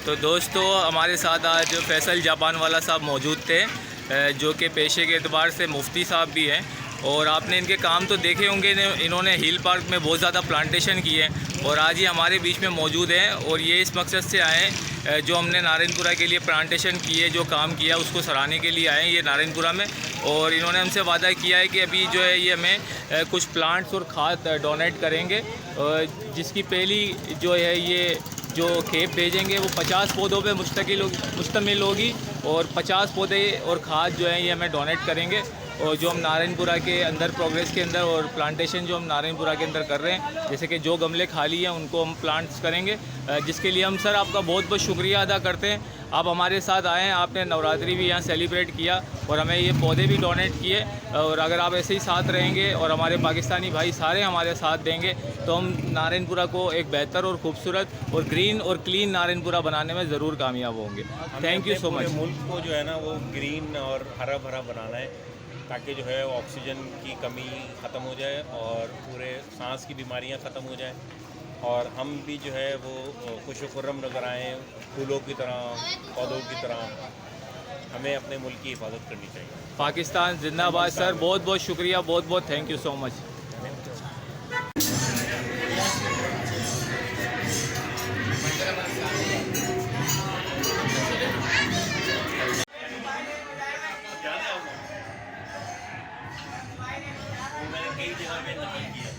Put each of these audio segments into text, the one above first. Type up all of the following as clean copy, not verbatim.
तो दोस्तों हमारे साथ आज फैसल जापान वाला साहब मौजूद थे, जो कि पेशे के एतबार से मुफ्ती साहब भी हैं। और आपने इनके काम तो देखे होंगे, इन्होंने हिल पार्क में बहुत ज़्यादा प्लांटेशन की है और आज ये हमारे बीच में मौजूद हैं। और ये इस मकसद से आए हैं जो हमने नारायणपुरा के लिए प्लांटेशन की है, जो काम किया उसको सराहने के लिए आए हैं ये नारायणपुरा में। और इन्होंने हमसे वादा किया है कि अभी जो है ये हमें कुछ प्लांट्स और खाद डोनेट करेंगे, जिसकी पहली जो है ये जो खेप भेजेंगे वो 50 पौधों पे मुश्तमिल होगी और 50 पौधे और खाद जो है ये हमें डोनेट करेंगे। और जो हम नारायणपुरा के अंदर प्रोग्रेस के अंदर और प्लांटेशन जो हम नारायणपुरा के अंदर कर रहे हैं, जैसे कि जो गमले खाली हैं उनको हम प्लांट्स करेंगे, जिसके लिए हम सर आपका बहुत बहुत शुक्रिया अदा करते हैं। आप हमारे साथ आए हैं, आपने नवरात्रि भी यहाँ सेलिब्रेट किया और हमें ये पौधे भी डोनेट किए। और अगर आप ऐसे ही साथ रहेंगे और हमारे पाकिस्तानी भाई सारे हमारे साथ देंगे तो हम नारायणपुरा को एक बेहतर और ख़ूबसूरत और ग्रीन और क्लीन नारायणपुरा बनाने में ज़रूर कामयाब होंगे। Thank you so much. मुल्क को जो है ना वो ग्रीन और हरा भरा बनाना है, ताकि जो है ऑक्सीजन की कमी ख़त्म हो जाए और पूरे सांस की बीमारियां ख़त्म हो जाए और हम भी जो है वो खुश खुर्रम नज़र आएँ, फूलों की तरह, पौधों की तरह। हमें अपने मुल्क की हिफाजत करनी चाहिए। पाकिस्तान जिंदाबाद सर, बहुत बहुत शुक्रिया, बहुत बहुत थैंक यू सो मच। कई जगह पे नकल किया।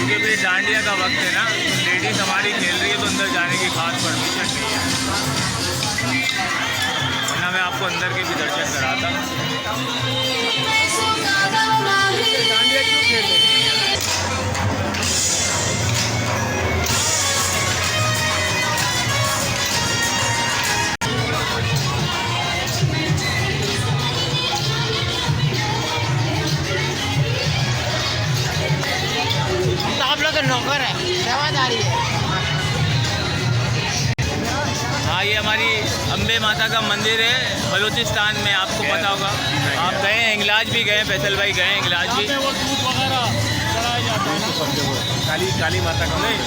क्योंकि डांडिया का वक्त है ना, तो लेडीज़ हमारी खेल रही है तो अंदर जाने की खास परमिशन नहीं है, वरना मैं आपको अंदर के भी दर्शन कराता। क्यों खेल रहे? तो आप लोग नौकर है, सेवादारी है। हाँ, ये हमारी अम्बे माता का मंदिर है बलूचिस्तान में, आपको पता होगा। आप गए हैं, इंगलाज भी गए हैं, फैसल भाई गए हैं इंगलाज भी। वो दूध वगैरह चढ़ाया जाता है ना। काली माता का नहीं,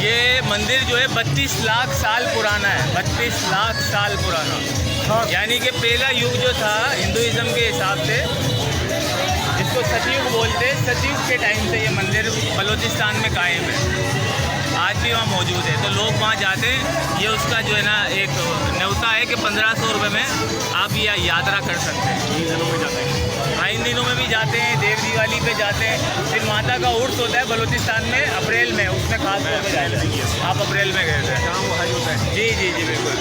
ये मंदिर जो है 32 लाख साल पुराना है, 32 लाख साल पुराना। यानी कि पहला युग जो था हिंदुइज्म के हिसाब से, जिसको सतयुग बोलते हैं, सतयुग के टाइम से ये मंदिर बलूचिस्तान में कायम है, आज भी वहाँ मौजूद है। तो लोग वहाँ जाते हैं, ये उसका जो है ना एक न्योता है कि 1500 रुपये में आप ये यात्रा कर सकते हैं। इन दिनों में जाते हैं, हाँ, इन दिनों में भी जाते हैं, देव दिवाली पे जाते हैं। फिर माता का उर्स होता है बलूचिस्तान में अप्रैल में, उसमें खास तौर पर जाते हैं। आप अप्रैल में गए थे? वो हज होता है। जी जी जी, बिल्कुल।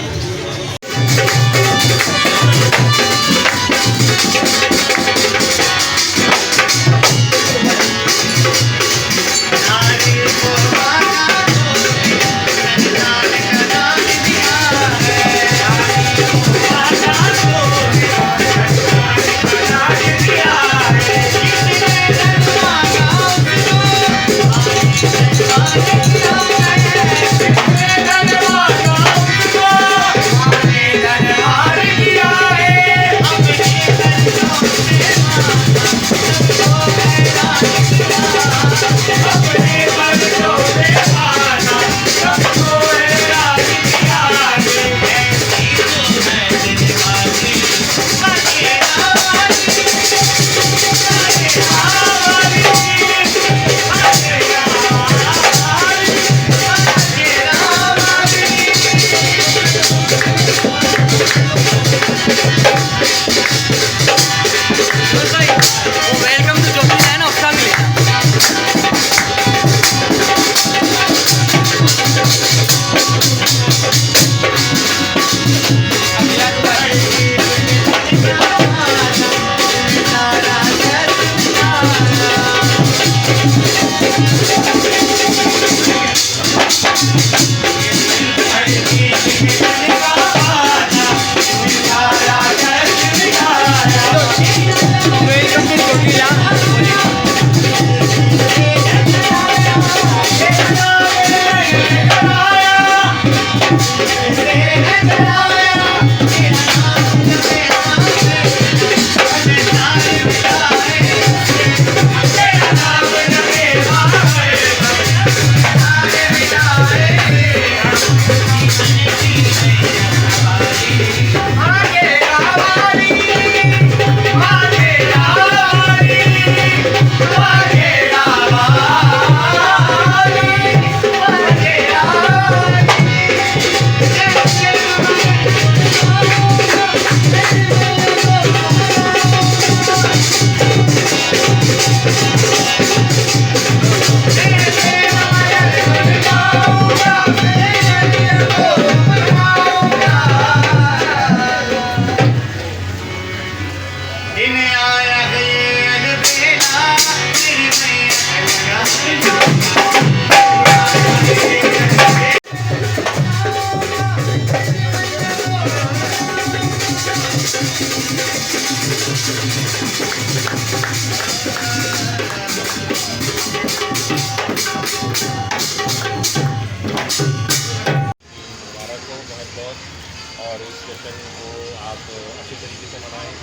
और इस जश्न को आप अच्छी तरीके से मनाएं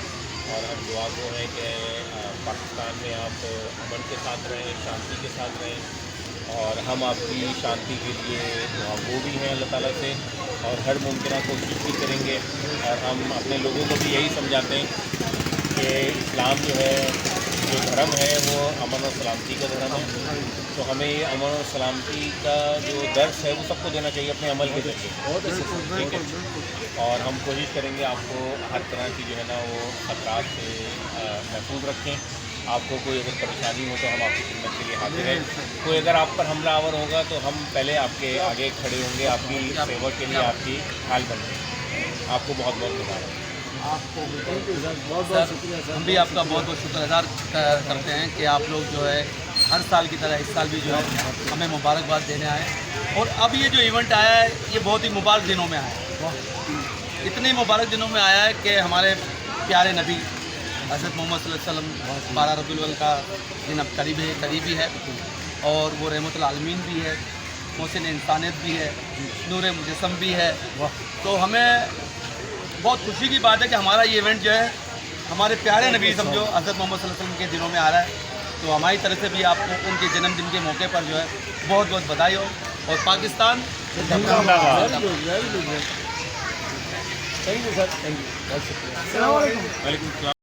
और हम दुआ गो हैं कि पाकिस्तान में आप अमन के साथ रहें, शांति के साथ रहें और हम आपकी शांति के लिए दुआ गो भी हैं अल्लाह ताला से और हर मुमकिन कोशिश भी करेंगे। और हम अपने लोगों को भी यही समझाते हैं कि इस्लाम जो है, जो धर्म है वो अमन और सलामती का धर्म है। तो हमें ये अमन और सलामती का जो दर्स है वो सबको देना चाहिए अपने अमल के जरिए, ठीक है। और हम कोशिश करेंगे आपको हर तरह की जो है ना वो खतरात से महफूज रखें। आपको कोई अगर परेशानी हो तो हम आपकी खिदमत के लिए हाजिर हैं। कोई अगर आप पर हमलावर होगा तो हम पहले आपके आगे खड़े होंगे, आपकी सेवा के लिए आपकी हाल बनेंगे। आपको बहुत बहुत धन्यवाद। आपको थैंक यू सर, बहुत सर, बहुत शुक्रिया सर। हम भी आपका बहुत बहुत शुक्र अदा करते हैं कि आप लोग जो है हर साल की तरह इस साल भी जो है हमें मुबारकबाद देने आए। और अब ये जो इवेंट आया है ये बहुत ही मुबारक दिनों में आया है, इतने मुबारक दिनों में आया है कि हमारे प्यारे नबी हज़रत मोहम्मद सल्लल्लाहु अलैहि वसल्लम 12 रबीउल अव्वल का दिन अब करीबी है और वो रहमतुल आलमीन भी है, मोहसिन इंसानियत भी है, नूर मुजस्सम भी है। तो हमें बहुत खुशी की बात है कि हमारा ये इवेंट जो है हमारे प्यारे नबी समझो हज़रत मोहम्मद सल्लल्लाहु अलैहि वसल्लम के दिनों में आ रहा है। तो हमारी तरफ से भी आपको उनके जन्मदिन के मौके पर जो है बहुत बहुत बधाई हो। और Pakistan very good, thank you sir, thank you, बहुत शुक्रिया। अस्सलाम वालेकुम। वालेकुम सलाम।